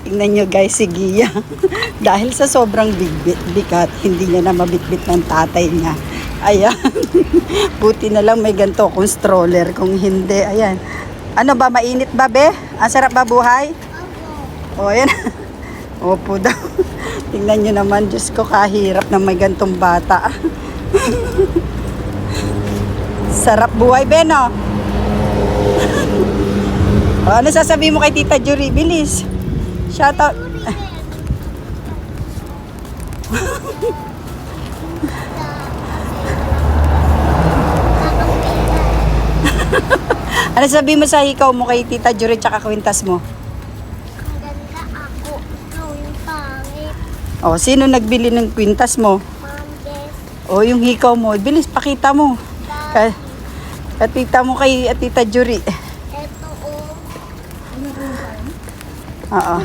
Tingnan nyo guys si Gia. Dahil sa sobrang bigat, hindi niya na mabitbit ng tatay niya. Ayan. Buti na lang may ganito kung stroller. Kung hindi, ayan. Ano ba, mainit ba be? Ang sarap ba buhay? O, ayan. Opo daw. Tingnan nyo naman, Diyos ko, kahirap na may gantong bata. Sarap buhay, Ben, no? O, ano sasabihin mo kay Tita Jury? Bilis. Shoutout. Ano sabihin mo sa hikaw mo kay Tita Jury tsaka kwintas mo? Ang ganda ako. Ikaw yung pangit. O, sino nagbili ng kwintas mo? Mom, Jess. O, yung hikaw mo. Bilis, pakita mo. Katita mo kay Tita Jury. Eto, oh. Oo.